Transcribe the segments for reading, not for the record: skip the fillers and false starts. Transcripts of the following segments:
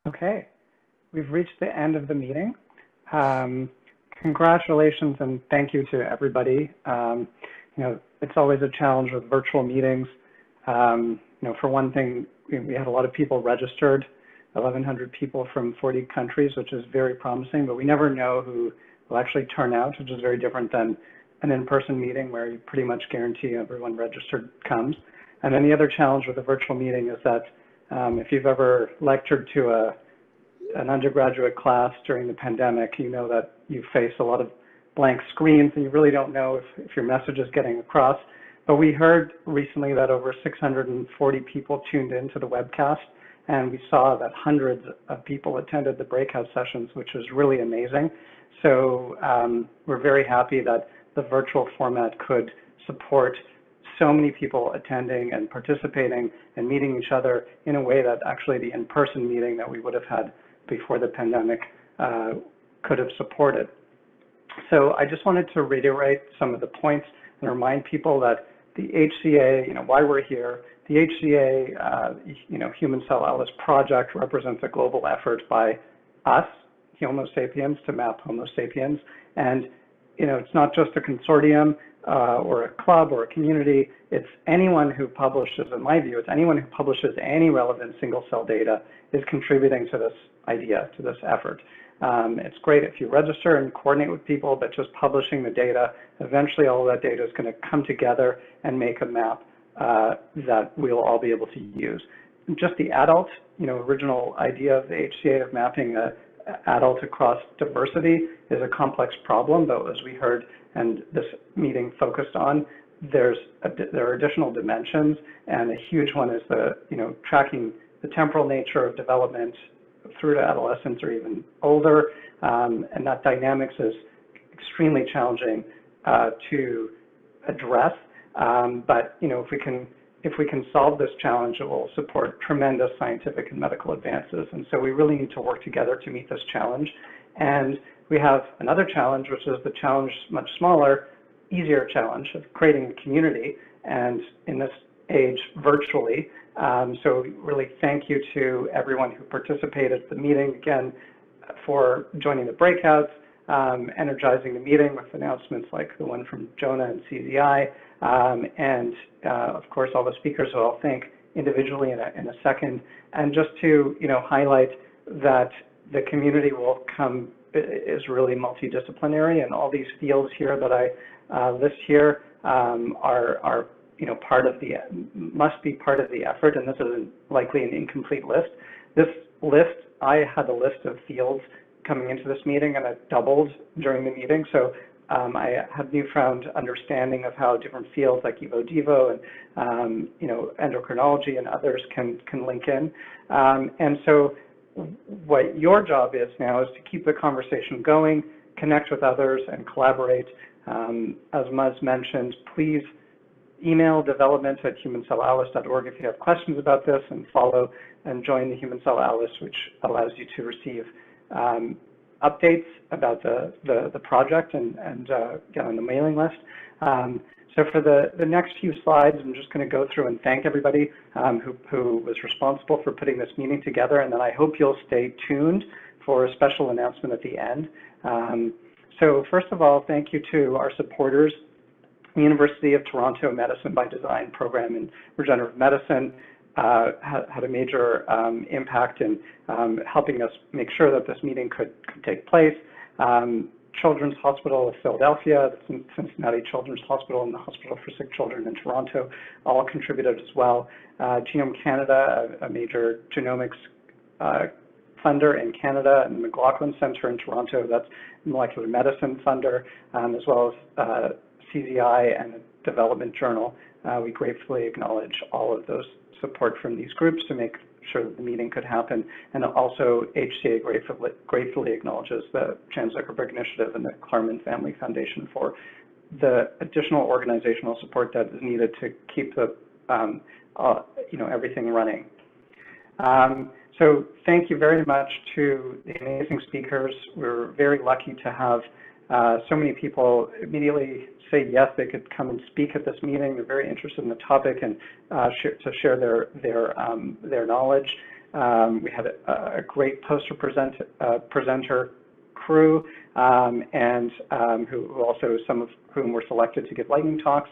Okay, we've reached the end of the meeting. Congratulations and thank you to everybody. It's always a challenge with virtual meetings. For one thing, we had a lot of people registered, 1,100 people from 40 countries, which is very promising, but we never know who will actually turn out, which is very different than an in-person meeting where you pretty much guarantee everyone registered comes. And then the other challenge with a virtual meeting is that if you've ever lectured to an undergraduate class during the pandemic, you know that you face a lot of blank screens and you really don't know if your message is getting across. But we heard recently that over 640 people tuned into the webcast, and we saw that hundreds of people attended the breakout sessions, which was really amazing. So we're very happy that the virtual format could support so many people attending and participating and meeting each other in a way that actually the in-person meeting that we would have had before the pandemic could have supported. So I just wanted to reiterate some of the points and remind people that the HCA, why we're here. The HCA, Human Cell Atlas project represents a global effort by us, Homo sapiens, to map Homo sapiens. And, it's not just a consortium or a club or a community. It's anyone who publishes, in my view, it's anyone who publishes any relevant single cell data is contributing to this idea, to this effort. It's great if you register and coordinate with people, but just publishing the data, eventually all of that data is going to come together and make a map that we'll all be able to use. Just the adult, original idea of the HCA of mapping adult across diversity is a complex problem, though, as we heard and this meeting focused on, there are additional dimensions, and a huge one is tracking the temporal nature of development through to adolescence or even older, and that dynamics is extremely challenging to address. But if we can solve this challenge, it will support tremendous scientific and medical advances. And so we really need to work together to meet this challenge. And we have another challenge, which is the challenge, much smaller, easier challenge of creating a community, and in this age, virtually. So really thank you to everyone who participated at the meeting, again, for joining the breakouts, energizing the meeting with announcements like the one from Jonah and CZI, and of course all the speakers who I'll thank individually in a second. And just to highlight that the community will come is really multidisciplinary, and all these fields here that I list here are must be part of the effort, and this is likely an incomplete list. This list, I had a list of fields coming into this meeting, and it doubled during the meeting. So I have newfound understanding of how different fields like Evo-Devo and endocrinology and others can link in. And so what your job is now is to keep the conversation going, connect with others, and collaborate. As Muz mentioned, please email development@humancellatlas.org if you have questions about this, and follow and join the Human Cell Atlas, which allows you to receive updates about the project and get on the mailing list. So for the next few slides, I'm just going to go through and thank everybody who was responsible for putting this meeting together, and then I hope you'll stay tuned for a special announcement at the end. So first of all, thank you to our supporters. The University of Toronto Medicine by Design program in regenerative medicine had a major impact in helping us make sure that this meeting could take place. Children's Hospital of Philadelphia, the Cincinnati Children's Hospital, and the Hospital for Sick Children in Toronto all contributed as well. Genome Canada, a major genomics funder in Canada, and the McLaughlin Center in Toronto, that's molecular medicine funder, as well as CZI and the Development Journal. We gratefully acknowledge all of those support from these groups to make sure that the meeting could happen. And also HCA gratefully acknowledges the Chan Zuckerberg Initiative and the Klarman Family Foundation for the additional organizational support that is needed to keep the everything running. So thank you very much to the amazing speakers. We're very lucky to have so many people immediately say yes, they could come and speak at this meeting. They're very interested in the topic and to share their knowledge. We had a great poster presenter crew, and who also, some of whom were selected to give lightning talks.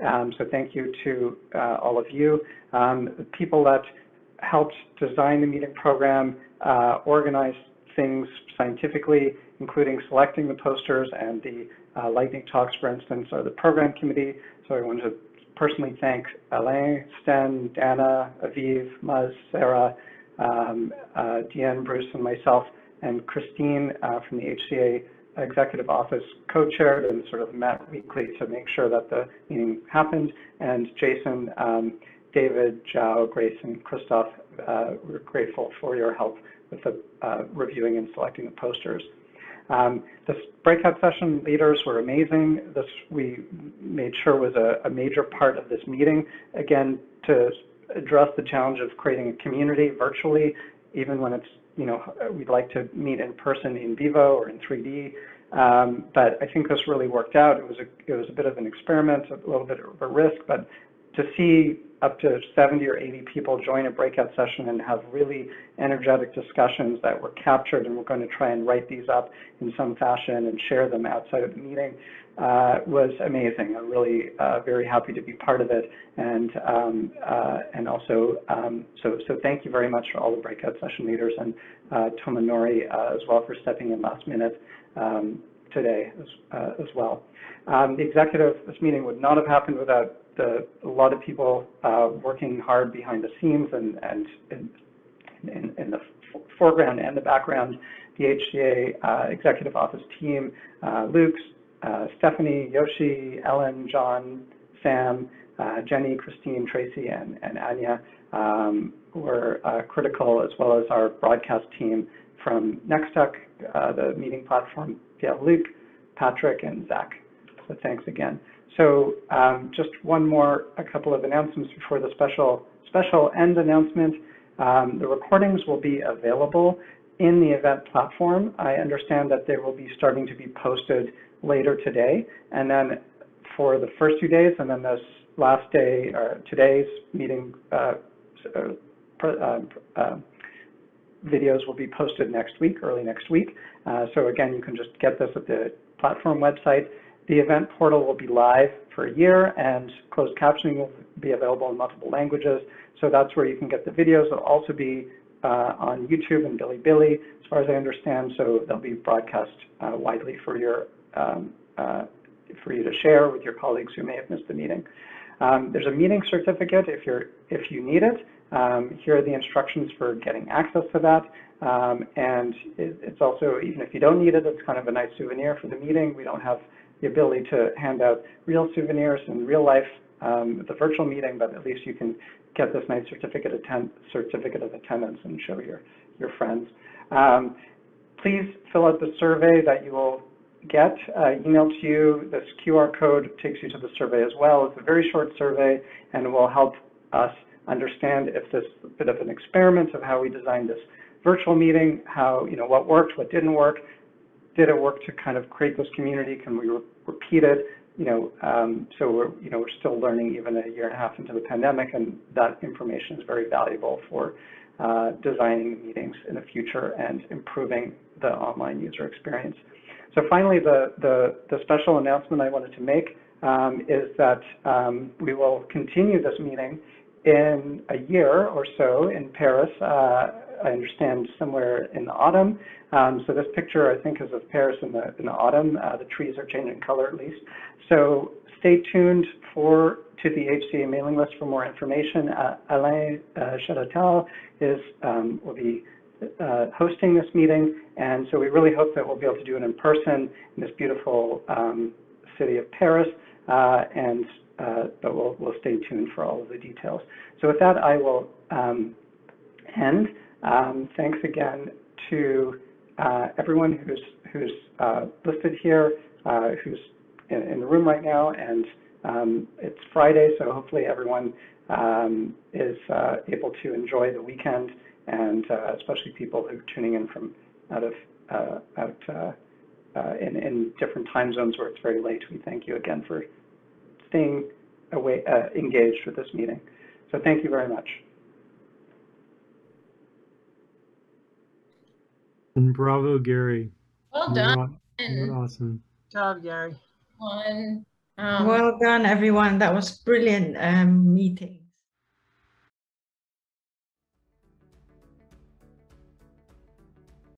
So thank you to all of you. The people that helped design the meeting program, organize things scientifically, including selecting the posters and the lightning talks, for instance, are the program committee. So I want to personally thank Alain, Sten, Dana, Aviv, Muz, Sarah, Deanne, Bruce, and myself, and Christine from the HCA Executive Office co-chaired and sort of met weekly to make sure that the meeting happened. And Jason, David, Zhao, Grace, and Christoph, we're grateful for your help with the reviewing and selecting the posters. The breakout session leaders were amazing. This we made sure was a major part of this meeting, again, to address the challenge of creating a community virtually, even when it's, you know, we'd like to meet in person in vivo or in 3D. But I think this really worked out. It was a bit of an experiment, a little bit of a risk, but to see up to 70 or 80 people join a breakout session and have really energetic discussions that were captured, and we're going to try and write these up in some fashion and share them outside of the meeting, was amazing. I'm really very happy to be part of it, and also so thank you very much to all the breakout session leaders, and Tomonori as well for stepping in last minute today as well. This meeting would not have happened without a lot of people working hard behind the scenes and in the foreground and the background. The HCA Executive Office team, Luke, Stephanie, Yoshi, Ellen, John, Sam, Jenny, Christine, Tracy, and Anya were critical, as well as our broadcast team from Nextech, the meeting platform, Luke, Patrick, and Zach. So thanks again. So just a couple of announcements before the special end announcement. The recordings will be available in the event platform. I understand that they will be starting to be posted later today, and then for the first 2 days, and then this last day, or today's meeting videos will be posted next week, early next week. So again, you can just get this at the platform website. The event portal will be live for a year, and closed captioning will be available in multiple languages. So that's where you can get the videos. They'll also be on YouTube and Bilibili, as far as I understand. So they'll be broadcast widely for you to share with your colleagues who may have missed the meeting. There's a meeting certificate if you need it. Here are the instructions for getting access to that. And it's also, even if you don't need it, it's kind of a nice souvenir for the meeting. We don't have the ability to hand out real souvenirs in real life at the virtual meeting, but at least you can get this nice certificate of attendance and show your friends. Please fill out the survey that you will get emailed to you. This QR code takes you to the survey as well. It's a very short survey, and it will help us understand if this is a bit of an experiment of how we designed this virtual meeting, how, what worked, what didn't work. Did it work to kind of create this community? Can we repeat it? So we're still learning even a year and a half into the pandemic, and that information is very valuable for designing meetings in the future and improving the online user experience. So finally, the special announcement I wanted to make is that we will continue this meeting in a year or so in Paris. I understand somewhere in the autumn. So this picture, I think, is of Paris in the autumn. The trees are changing color at least. So stay tuned to the HCA mailing list for more information. Alain Chedotal will be hosting this meeting, and so we really hope that we'll be able to do it in person in this beautiful city of Paris. But we'll stay tuned for all of the details. So with that, I will end. Thanks again to everyone who's listed here, who's in the room right now, and it's Friday, so hopefully everyone is able to enjoy the weekend, and especially people who are tuning in from in different time zones where it's very late. We thank you again for staying engaged with this meeting. So thank you very much. And bravo, Gary. Well done. You're awesome. Good job, Gary. One. Well done, everyone. That was brilliant meeting.